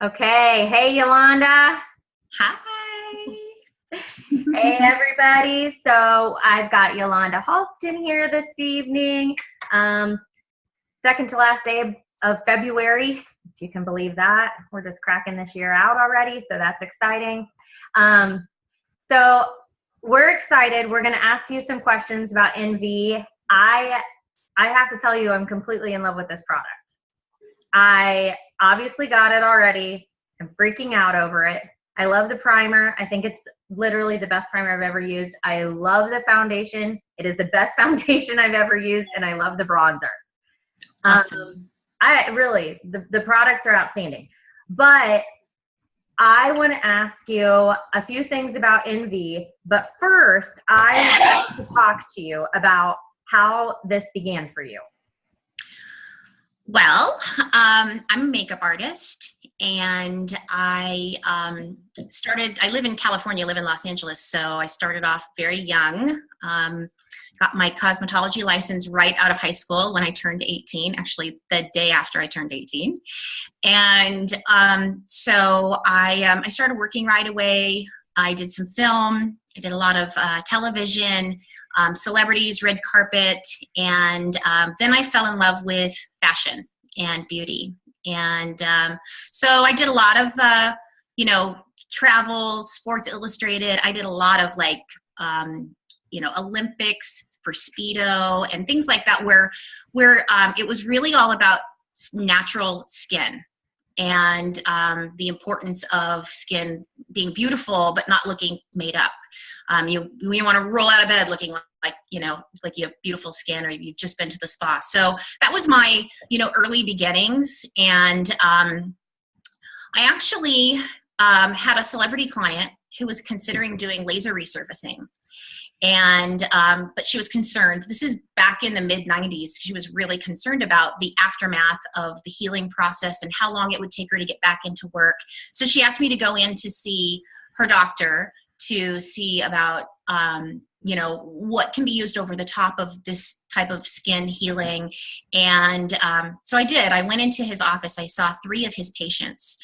Okay. Hey, Yolanda. Hi. Hey, everybody. So I've got Yolanda Halston here this evening. Um, second to last day of February, if you can believe that. We're just cracking this year out already, so that's exciting. Um, so we're excited. We're going to ask you some questions about NV. I have to tell you, I'm completely in love with this product. I obviously got it already. I'm freaking out over it. I love the primer. I think it's literally the best primer I've ever used. I love the foundation. It is the best foundation I've ever used, and I love the bronzer. Awesome. I really, the products are outstanding. But I want to ask you a few things about NV. But first, I want to talk to you about how this began for you. Well, I'm a makeup artist, and I live in California, I live in Los Angeles, so I started off very young. Got my cosmetology license right out of high school when I turned 18, actually the day after I turned 18. And so I started working right away. I did some film. I did a lot of television, celebrities, red carpet, and then I fell in love with fashion and beauty. And so I did a lot of, travel, Sports Illustrated. I did a lot of Olympics for Speedo and things like that, where it was really all about natural skin and the importance of skin being beautiful but not looking made up. You want to roll out of bed looking like you have beautiful skin, or you've just been to the spa. So that was my early beginnings. And I actually had a celebrity client who was considering doing laser resurfacing. And but she was concerned. This is back in the mid-90s. She was really concerned about the aftermath of the healing process and how long it would take her to get back into work. So she asked me to go in to see her doctor to see about what can be used over the top of this type of skin healing. And so I did. I went into his office. I saw 3 of his patients,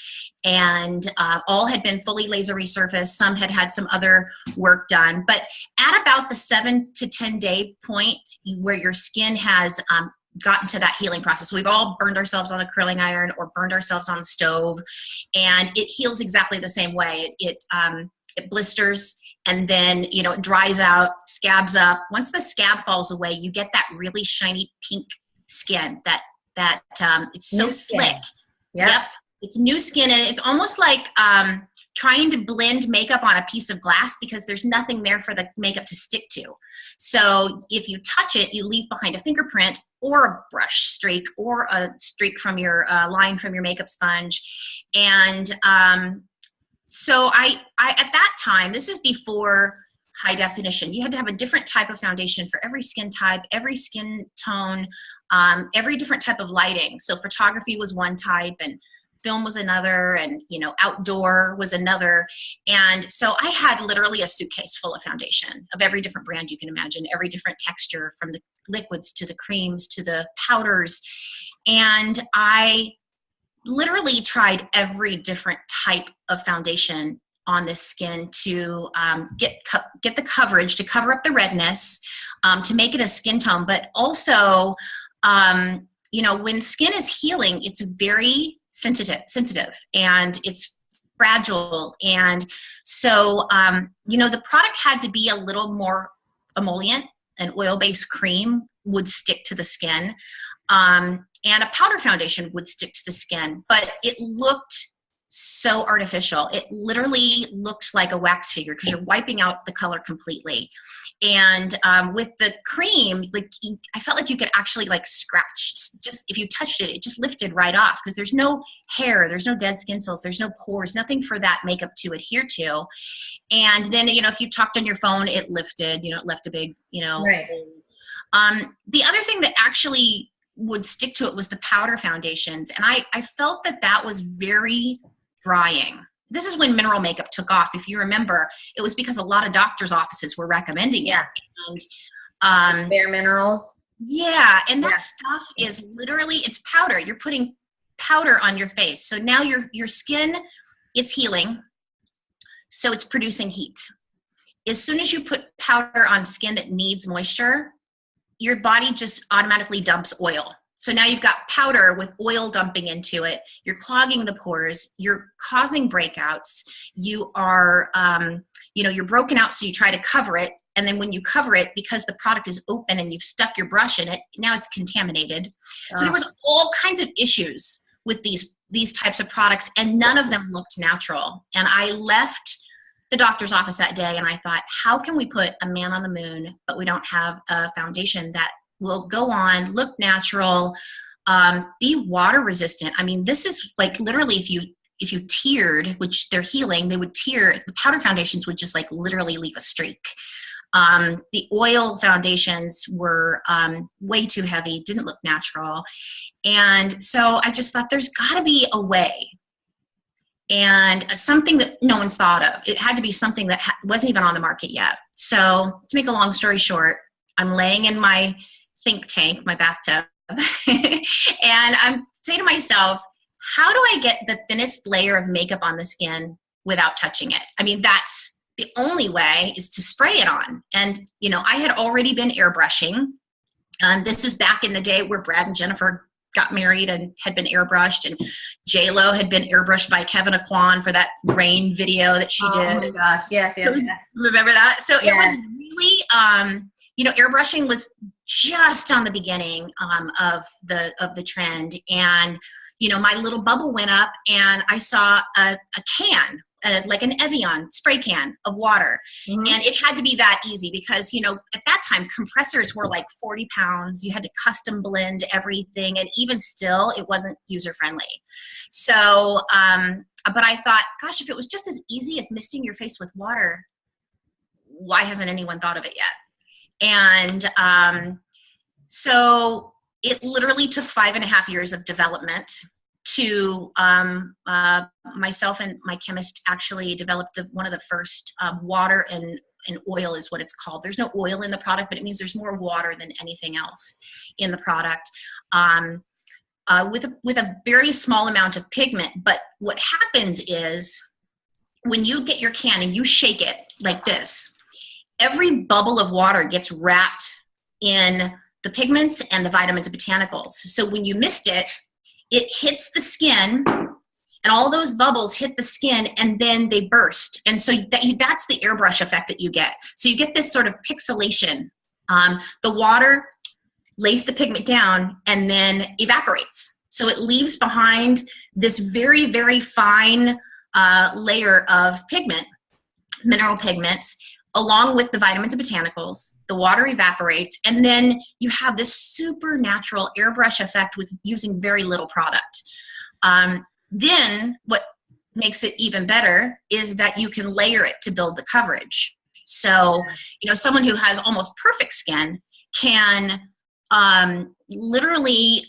and all had been fully laser resurfaced. Some had had some other work done. But at about the 7 to 10 day point where your skin has gotten to that healing process. We've all burned ourselves on the curling iron or burned ourselves on the stove, and it heals exactly the same way. It blisters, and then it dries out, scabs up. Once the scab falls away, you get that really shiny pink skin that it's so slick. Yep, it's new skin, and it's almost like trying to blend makeup on a piece of glass because there's nothing there for the makeup to stick to. So if you touch it, you leave behind a fingerprint or a brush streak or a streak from your line from your makeup sponge. And so I at that time, this is before high definition, you had to have a different type of foundation for every skin type, every skin tone, every different type of lighting. So photography was one type, and film was another, and outdoor was another. And so I had literally a suitcase full of foundation of every different brand you can imagine, every different texture, from the liquids to the creams to the powders. And I literally tried every different type of foundation on this skin to get the coverage, to cover up the redness, to make it a skin tone. But also, when skin is healing, it's very sensitive, and it's fragile. And so, the product had to be a little more emollient. An oil-based cream would stick to the skin. And a powder foundation would stick to the skin, but it looked so artificial. It literally looked like a wax figure because you're wiping out the color completely. And with the cream, I felt like you could actually scratch. Just if you touched it, it just lifted right off because there's no hair, there's no dead skin cells, there's no pores, nothing for that makeup to adhere to. And then if you talked on your phone, it lifted. It left a big Right. The other thing that actually would stick to it was the powder foundations. And I felt that was very drying. This is when mineral makeup took off. If you remember, it was because a lot of doctors' offices were recommending it. And Bare Minerals. yeah, and that stuff is literally, it's powder. You're putting powder on your face. So now your skin, it's healing, so it's producing heat. As soon as you put powder on skin that needs moisture, your body just automatically dumps oil. So now you've got powder with oil dumping into it. You're clogging the pores. You're causing breakouts. You are, you're broken out, so you try to cover it. And then when you cover it, because the product is open and you've stuck your brush in it, now it's contaminated. So there was all kinds of issues with these types of products, and none of them looked natural. And I left the doctor's office that day and I thought, how can we put a man on the moon, but we don't have a foundation that will go on, look natural, be water resistant? I mean, this is like literally if you teared, which they're healing, they would tear, the powder foundations would just like literally leave a streak. The oil foundations were way too heavy, didn't look natural. And so I just thought there's gotta be a way, and something that no one's thought of. It had to be something that wasn't even on the market yet. So to make a long story short, I'm laying in my think tank, my bathtub, and I'm saying to myself, how do I get the thinnest layer of makeup on the skin without touching it? I mean, that's the only way, is to spray it on. And, I had already been airbrushing. This is back in the day where Brad and Jennifer got married and had been airbrushed, and J-Lo had been airbrushed by Kevin Aquan for that rain video that she did. Oh my gosh, yes. Remember that? So yes. It was really, airbrushing was just on the beginning of the trend. And, my little bubble went up and I saw a can, like an Evian spray can of water. Mm-hmm. And it had to be that easy because, at that time, compressors were like 40 pounds. You had to custom blend everything. And even still, it wasn't user-friendly. So, but I thought, gosh, if it was just as easy as misting your face with water, why hasn't anyone thought of it yet? And so it literally took 5.5 years of development to myself and my chemist actually developed one of the first water and oil is what it's called. There's no oil in the product, but it means there's more water than anything else in the product, with a very small amount of pigment. But what happens is when you get your can and you shake it like this, every bubble of water gets wrapped in the pigments and the vitamins and botanicals. So when you mist it, it hits the skin, and all those bubbles hit the skin, and then they burst. And so that's the airbrush effect that you get. So you get this sort of pixelation. The water lays the pigment down and then evaporates. So it leaves behind this very, very fine layer of pigment, mineral pigments, along with the vitamins and botanicals. The water evaporates, and then you have this supernatural airbrush effect with using very little product. Then what makes it even better is that you can layer it to build the coverage. So, someone who has almost perfect skin can literally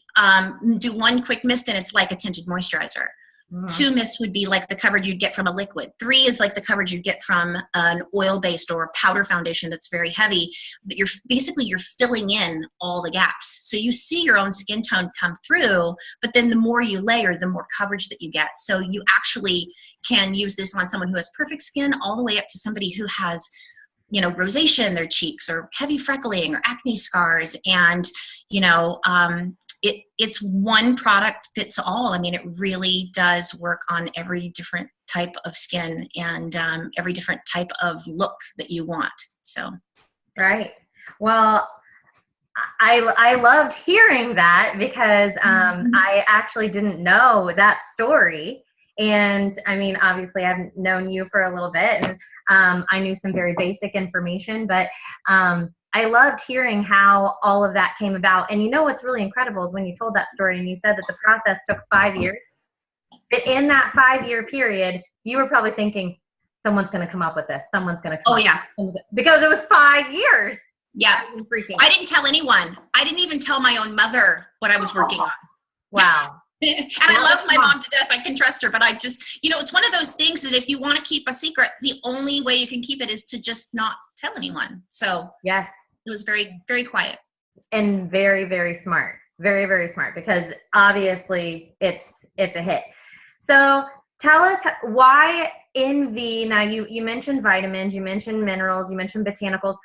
do one quick mist and it's like a tinted moisturizer. Mm-hmm. 2 mists would be like the coverage you'd get from a liquid. 3 is like the coverage you'd get from an oil-based or a powder foundation that's very heavy, but you're filling in all the gaps. So you see your own skin tone come through, but then the more you layer, the more coverage that you get. So you actually can use this on someone who has perfect skin all the way up to somebody who has, rosacea in their cheeks or heavy freckling or acne scars. And, it's one product fits all. I mean, it really does work on every different type of skin and every different type of look that you want. So, right. Well, I loved hearing that because I actually didn't know that story. And I mean, obviously I've known you for a little bit, and I knew some very basic information, but I loved hearing how all of that came about. And what's really incredible is when you told that story and you said that the process took 5 years, that in that 5-year period, you were probably thinking, someone's going to come up with this. Someone's going to come up. Because it was 5 years. Yeah. I didn't tell anyone. I didn't even tell my own mother what I was working on. Wow. And I love my mom to death. I can trust her, but I just, it's one of those things that if you want to keep a secret, the only way you can keep it is to just not tell anyone. So yes, it was very, very quiet. And very, very smart. Very, very smart, because obviously it's a hit. So tell us why in V. Now you mentioned vitamins, you mentioned minerals, you mentioned botanicals,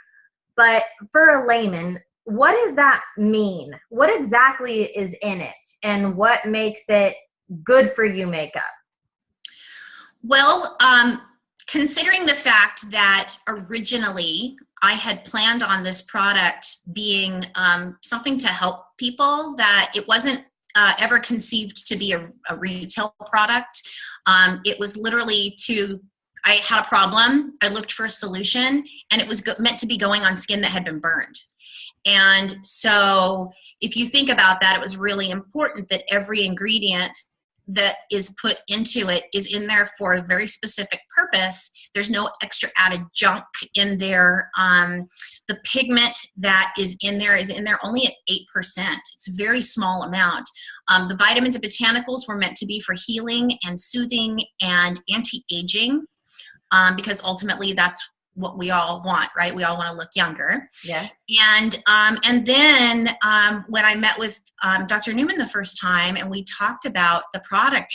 but for a layman, what does that mean? What exactly is in it, and what makes it good for you makeup? Well, considering the fact that originally I had planned on this product being something to help people, that it wasn't ever conceived to be a retail product. It was literally I had a problem, I looked for a solution, and it was meant to be going on skin that had been burned. And so if you think about that, it was really important that every ingredient that is put into it is in there for a very specific purpose. There's no extra added junk in there. The pigment that is in there only at 8%. It's a very small amount. The vitamins and botanicals were meant to be for healing and soothing and anti-aging, because ultimately that's what we all want, right? We all want to look younger. Yeah. And then when I met with Dr. Newman the first time and we talked about the product,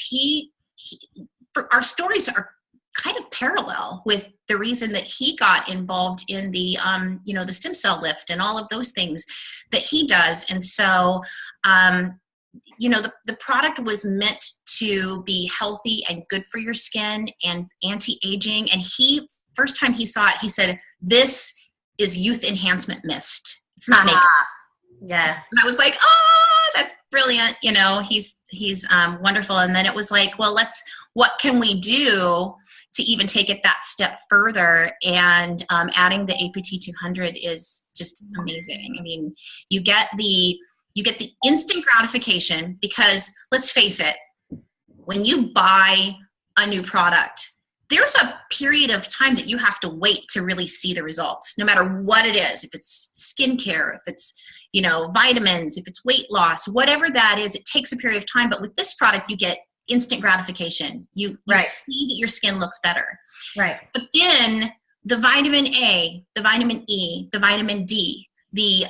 our stories are kind of parallel with the reason that he got involved in the the stem cell lift and all of those things that he does. And so the product was meant to be healthy and good for your skin and anti-aging. And first time he saw it, he said, "This is youth enhancement mist. It's not makeup." Yeah. And I was like, "Oh, that's brilliant." He's wonderful. And then it was like, well, what can we do to even take it that step further? And adding the APT 200 is just amazing. I mean, you get the instant gratification, because let's face it, when you buy a new product, there's a period of time that you have to wait to really see the results, no matter what it is. If it's skincare, if it's, vitamins, if it's weight loss, whatever that is, it takes a period of time. But with this product, you get instant gratification. You see that your skin looks better. Right. But then the vitamin A, the vitamin E, the vitamin D, the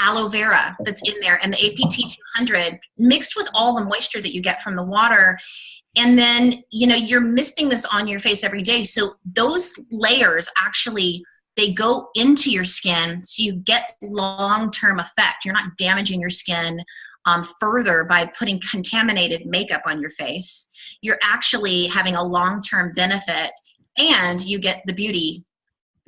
aloe vera that's in there, and the APT 200 mixed with all the moisture that you get from the water. And then, you're misting this on your face every day. So those layers actually, they go into your skin, so you get long-term effect. You're not damaging your skin further by putting contaminated makeup on your face. You're actually having a long-term benefit, and you get the beauty,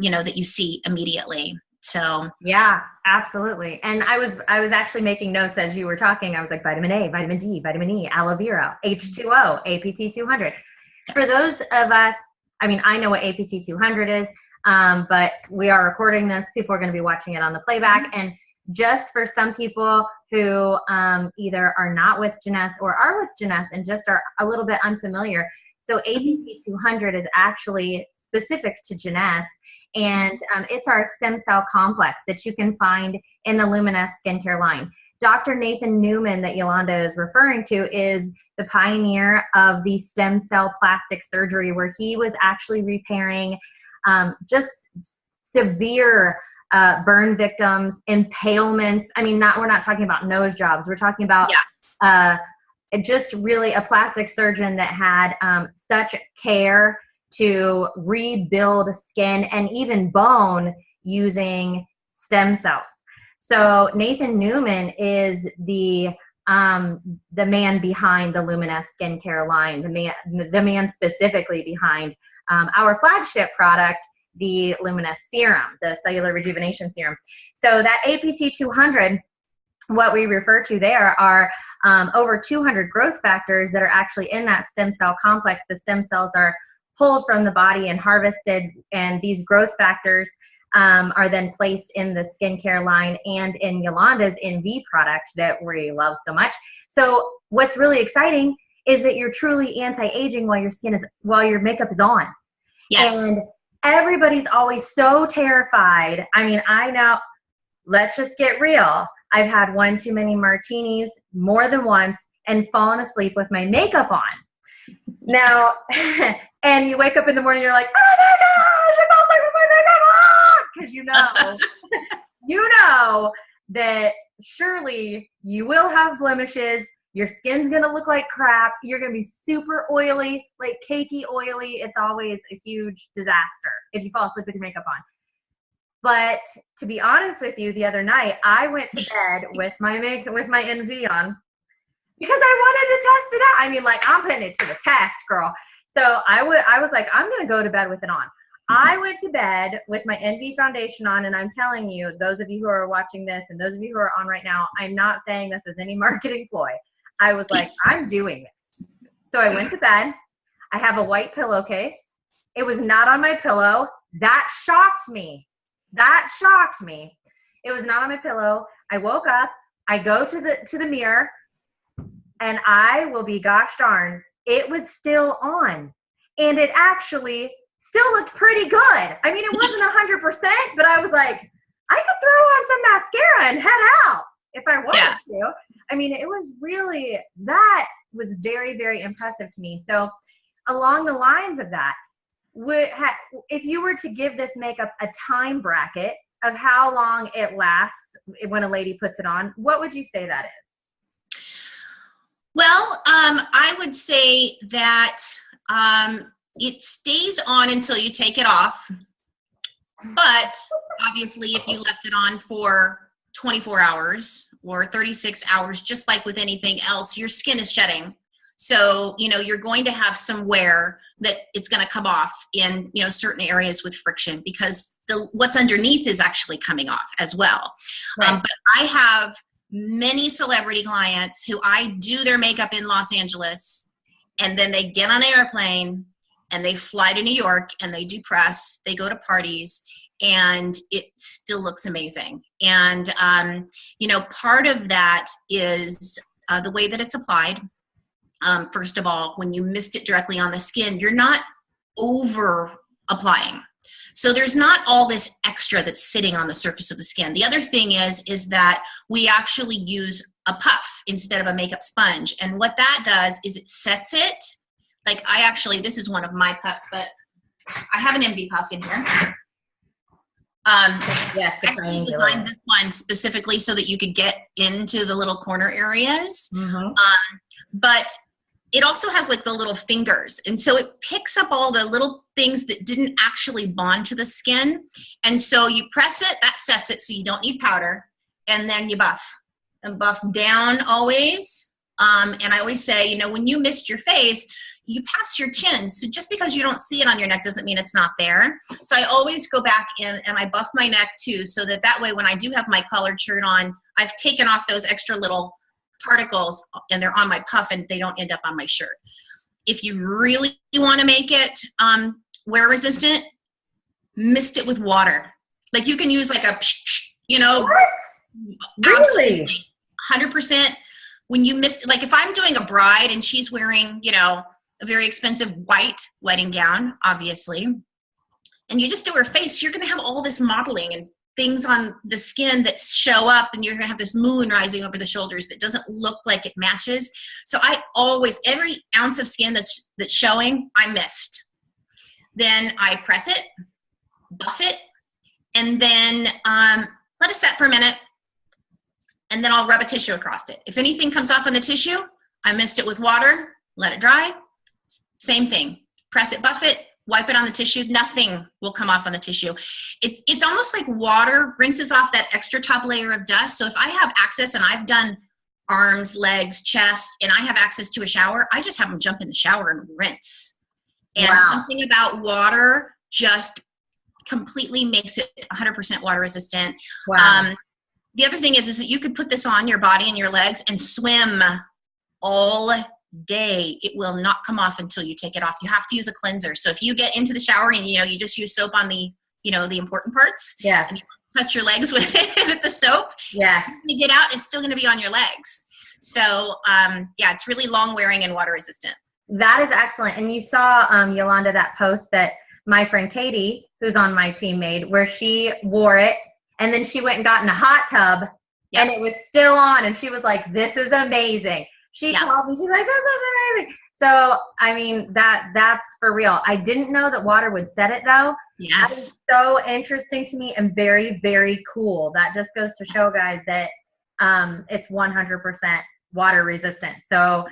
that you see immediately. So yeah, absolutely. And I was actually making notes as you were talking. I was like, vitamin A, vitamin D, vitamin E, aloe vera, H2O, APT 200. For those of us, I mean, I know what APT 200 is, but we are recording this. People are going to be watching it on the playback. And just for some people who either are not with Jeunesse or are with Jeunesse and just are a little bit unfamiliar. So APT 200 is actually specific to Jeunesse. And it's our stem cell complex that you can find in the Luminous skincare line. Dr. Nathan Newman that Yolanda is referring to is the pioneer of the stem cell plastic surgery, where he was actually repairing just severe burn victims, impalements. I mean, we're not talking about nose jobs. We're talking about just really a plastic surgeon that had such care to rebuild skin and even bone using stem cells. So Nathan Newman is the man behind the Luminous skincare line, the man specifically behind our flagship product, the Luminous serum, the cellular rejuvenation serum. So that APT 200, what we refer to there are over 200 growth factors that are actually in that stem cell complex. The stem cells are pulled from the body and harvested, and these growth factors are then placed in the skincare line and in Yolanda's NV product that we love so much. So what's really exciting is that you're truly anti-aging while your makeup is on. Yes. And everybody's always so terrified. I mean, I know, let's just get real. I've had one too many martinis more than once and fallen asleep with my makeup on. Now, and you wake up in the morning, you're like, oh my gosh, I fell asleep with my makeup on! Because you know that surely you will have blemishes. Your skin's going to look like crap. You're going to be super oily, like cakey oily. It's always a huge disaster if you fall asleep with your makeup on. But to be honest with you, the other night I went to bed with my NV on because I wanted to test it out. I mean, like, I'm putting it to the test, girl. So I was like, I'm going to go to bed with it on. I went to bed with my NV foundation on, and I'm telling you, those of you who are watching this and those of you who are on right now, I'm not saying this as any marketing ploy. I was like, I'm doing this. So I went to bed. I have a white pillowcase. It was not on my pillow. That shocked me. It was not on my pillow. I woke up. I go to the mirror, and I will be gosh darn, it was still on. And it actually still looked pretty good. I mean, it wasn't 100%, but I was like, I could throw on some mascara and head out if I wanted to. I mean, it was really, that was very, very impressive to me. So along the lines of that, if you were to give this makeup a time bracket of how long it lasts when a lady puts it on, what would you say that is? Well, I would say that it stays on until you take it off. But obviously, if you left it on for 24 hours or 36 hours, just like with anything else, your skin is shedding. So, you're going to have some wear that it's going to come off in, certain areas with friction, because what's underneath is actually coming off as well. Right. But I have many celebrity clients who I do their makeup in Los Angeles, and then they get on an airplane and they fly to New York and they do press, they go to parties, and it still looks amazing. And, part of that is the way that it's applied. First of all, when you mist it directly on the skin, you're not over applying. So there's not all this extra that's sitting on the surface of the skin. The other thing is that we actually use a puff instead of a makeup sponge. And what that does is it sets it. Like this is one of my puffs, but I have an MV puff in here. It's I actually designed this one specifically so that you could get into the little corner areas. Mm-hmm. But it also has like the little fingers. And so it picks up all the little things that didn't actually bond to the skin. And so you press it, that sets it so you don't need powder. And then you buff. And buff down always. And I always say, when you mist your face, you pass your chin. So just because you don't see it on your neck doesn't mean it's not there. So I always go back in and I buff my neck too, so that way when I do have my collared shirt on, I've taken off those extra little particles and they're on my puff and they don't end up on my shirt. If you really want to make it wear resistant, mist it with water. Like you can use like a, What? Really? 100%. When you mist, like if I'm doing a bride and she's wearing, a very expensive white wedding gown, obviously, and you just do her face, you're going to have all this modeling and things on the skin that show up, and you're going to have this moon rising over the shoulders that doesn't look like it matches. So I always, every ounce of skin that's showing, I mist. Then I press it, buff it, and then let it set for a minute, and then I'll rub a tissue across it. If anything comes off on the tissue, I mist it with water, let it dry. Same thing. Press it, buff it, wipe it on the tissue. Nothing will come off on the tissue. It's almost like water rinses off that extra top layer of dust. So if I have access, and I've done arms, legs, chest, and I have access to a shower, I just have them jump in the shower and rinse. And something about water just completely makes it 100% water resistant. Wow. The other thing is that you could put this on your body and your legs and swim all day. It will not come off until you take it off. You have to use a cleanser. So if you get into the shower and you just use soap on the the important parts, and you touch your legs with it with the soap, when you get out, it's still going to be on your legs. So it's really long wearing and water resistant. That is excellent. And you saw Yolanda, that post that my friend Katie, who's on my team, made, where she wore it and then she went and got in a hot tub and it was still on, and she was like, "This is amazing." She called me. She's like, "This is amazing." So, I mean, that's for real. I didn't know that water would set it, though. Yes. That is so interesting to me and very, very cool. That just goes to show, guys, that it's 100% water resistant. So,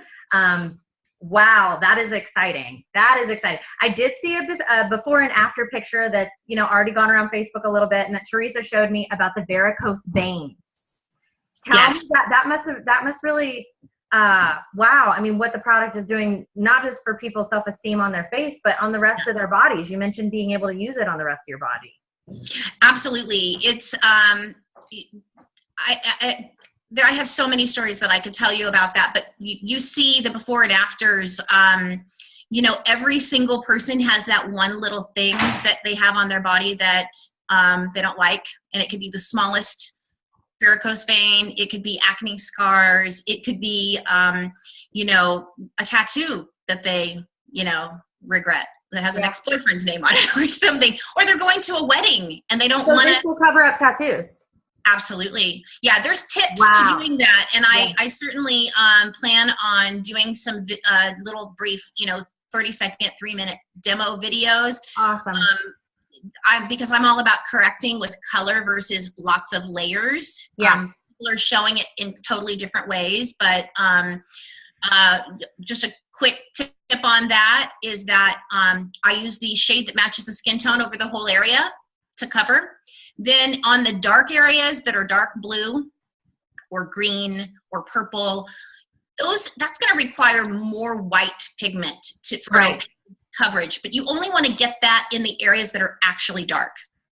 wow, that is exciting. That is exciting. I did see a before and after picture that's, you know, already gone around Facebook a little bit, and that Teresa showed me about the varicose veins. Tell me that must really, wow. I mean, what the product is doing, not just for people's self-esteem on their face, but on the rest of their bodies. You mentioned being able to use it on the rest of your body. Absolutely. It's, I have so many stories that I could tell you about that, but you see the before and afters. You know, every single person has that one little thing that they have on their body that they don't like, and it could be the smallest varicose vein, it could be acne scars, it could be, you know, a tattoo that they, you know, regret that has an ex-boyfriend's name on it or something, or they're going to a wedding and they don't want to. This will cover up tattoos. Absolutely. Yeah, there's tips to doing that. And I certainly plan on doing some little brief, you know, 30-second, 3-minute demo videos. Awesome. Because I'm all about correcting with color versus lots of layers. Yeah. People are showing it in totally different ways, but just a quick tip on that is that I use the shade that matches the skin tone over the whole area to cover. Then on the dark areas that are dark blue or green or purple, that's going to require more white pigment for coverage, but you only want to get that in the areas that are actually dark.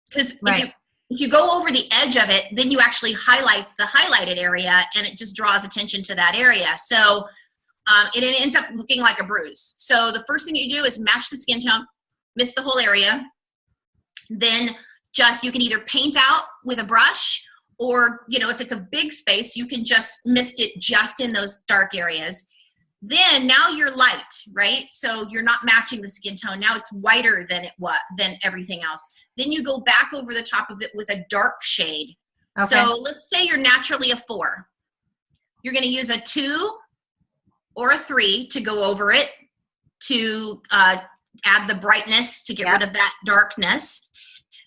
Because if you go over the edge of it, then you actually highlight the highlighted area and it just draws attention to that area. So it ends up looking like a bruise. So the first thing you do is match the skin tone, mist the whole area. Then you can either paint out with a brush, or, you know, if it's a big space, you can just mist it just in those dark areas. Then now you're light, right? So you're not matching the skin tone. Now it's whiter than everything else. Then you go back over the top of it with a dark shade. Okay. So let's say you're naturally a 4. You're going to use a 2 or a 3 to go over it to add the brightness to get rid of that darkness.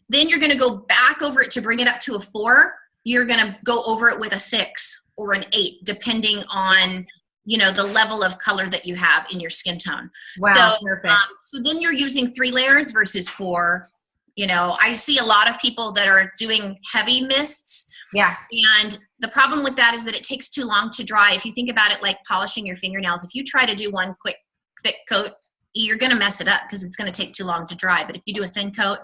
Then you're going to go back over it to bring it up to a 4. You're going to go over it with a 6 or an 8, depending on, you know, the level of color that you have in your skin tone. Wow, perfect. So then you're using 3 layers versus 4. You know, I see a lot of people that are doing heavy mists. Yeah. And the problem with that is that it takes too long to dry. If you think about it like polishing your fingernails, if you try to do one quick, thick coat, you're going to mess it up because it's going to take too long to dry. But if you do a thin coat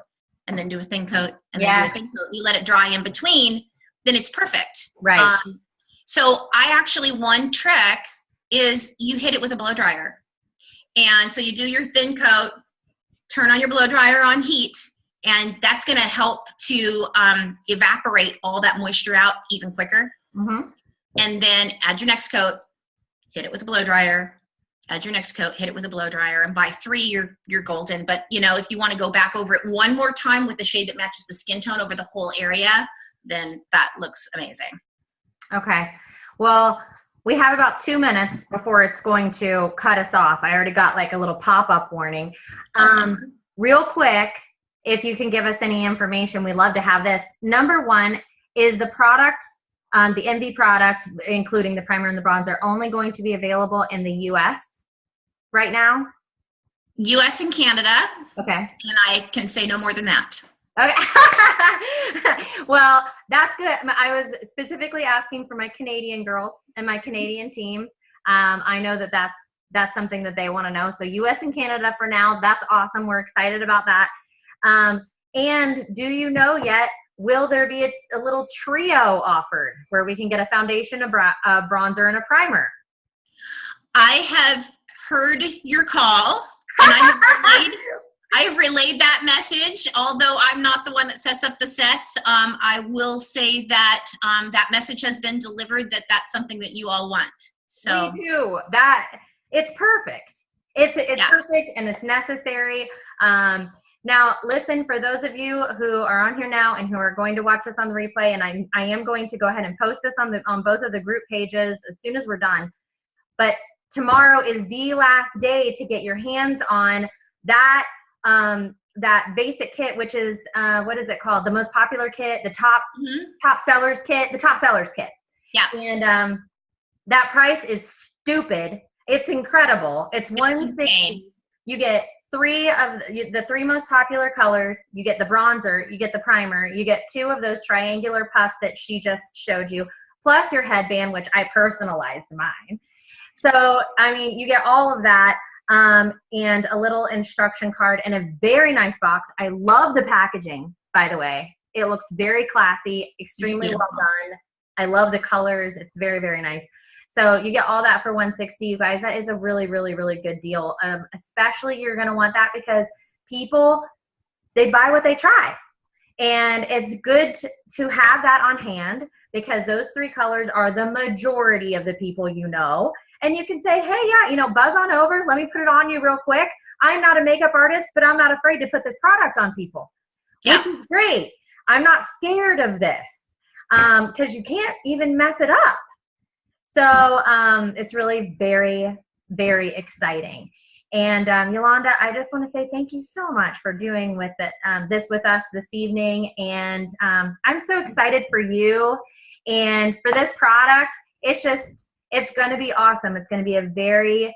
and then do a thin coat and then do a thin coat, you let it dry in between, then it's perfect. Right. So one trick is you hit it with a blow dryer. And so you do your thin coat, turn on your blow dryer on heat, and that's going to help to evaporate all that moisture out even quicker. Mm-hmm. And then add your next coat, hit it with a blow dryer, add your next coat, hit it with a blow dryer, and by 3 you're golden. But you know, if you want to go back over it one more time with the shade that matches the skin tone over the whole area, then that looks amazing. Okay. Well, we have about 2 minutes before it's going to cut us off. I already got like a little pop-up warning. Real quick, if you can give us any information, we'd love to have this. Number 1 is the product, the MV product, including the primer and the bronzer, only going to be available in the US right now? US and Canada. Okay. And I can say no more than that. Okay. Well, that's good. I was specifically asking for my Canadian girls and my Canadian team. I know that that's something that they want to know. So US and Canada for now. That's awesome. We're excited about that. And do you know yet, will there be a little trio offered where we can get a foundation, a bronzer, and a primer? I have heard your call, and I have relayed that message. Although I'm not the one that sets up the sets, I will say that that message has been delivered, that's something that you all want. So we do. It's perfect. It's perfect, and it's necessary. Now, listen, for those of you who are on here now and who are going to watch this on the replay, and I am going to go ahead and post this on both of the group pages as soon as we're done. But tomorrow is the last day to get your hands on that basic kit, which is what is it called? The most popular kit, the top sellers kit, the top sellers kit. Yeah. And that price is stupid. It's incredible. It's It's $160. insane. You get three of the three most popular colors. You get the bronzer, you get the primer, you get 2 of those triangular puffs that she just showed you, plus your headband, which I personalized mine. So, I mean, you get all of that, and a little instruction card and a very nice box. I love the packaging, by the way. It looks very classy, extremely well done. I love the colors. It's very, very nice. So you get all that for $160, you guys. That is a really, really, really good deal. Especially you're going to want that because people, they buy what they try. And it's good to have that on hand because those 3 colors are the majority of the people you know. And you can say, hey, yeah, you know, buzz on over. Let me put it on you real quick. I'm not a makeup artist, but I'm not afraid to put this product on people, which is great. I'm not scared of this because you can't even mess it up. So it's really very, very exciting. And Yolanda, I just want to say thank you so much for doing this with us this evening. And I'm so excited for you and for this product. It's going to be awesome. It's going to be a very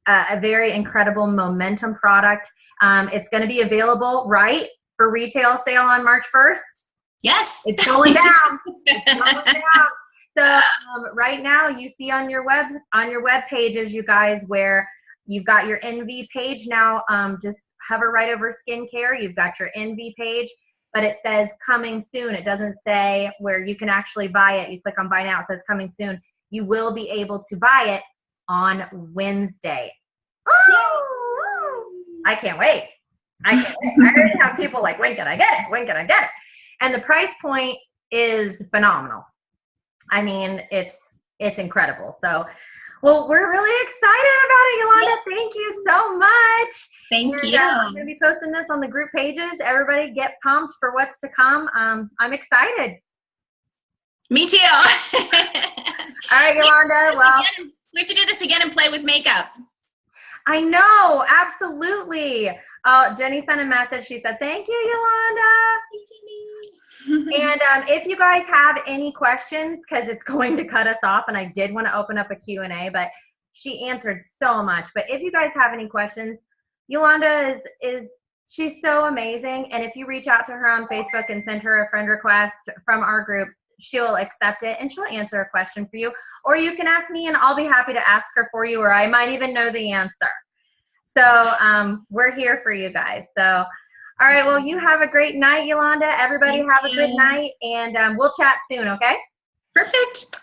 incredible momentum product. It's going to be available, right, for retail sale on March 1st. Yes. It's going down. It's going down. So right now you see on your web pages, you guys, where you've got your NV page now. Just hover right over skincare. You've got your NV page, but it says coming soon. It doesn't say where you can actually buy it. You click on buy now. It says coming soon. You will be able to buy it on Wednesday. I can't wait. I already have people like, when can I get it? When can I get it? And the price point is phenomenal. I mean, it's incredible. So, well, we're really excited about it, Yolanda. Thank you so much. Thank you. I'm going to be posting this on the group pages. Everybody get pumped for what's to come. I'm excited. Me too. All right, Yolanda. Well, we have to do this again and play with makeup. I know. Absolutely. Jenny sent a message. She said, thank you, Yolanda. And if you guys have any questions, because it's going to cut us off, and I did want to open up a Q&A, but she answered so much. But if you guys have any questions, Yolanda she's so amazing. And if you reach out to her on Facebook and send her a friend request from our group, she'll accept it and she'll answer a question for you. Or you can ask me and I'll be happy to ask her for you, or I might even know the answer. So we're here for you guys. So, all right, well, you have a great night, Yolanda. Everybody have a good night, and we'll chat soon, okay? Perfect.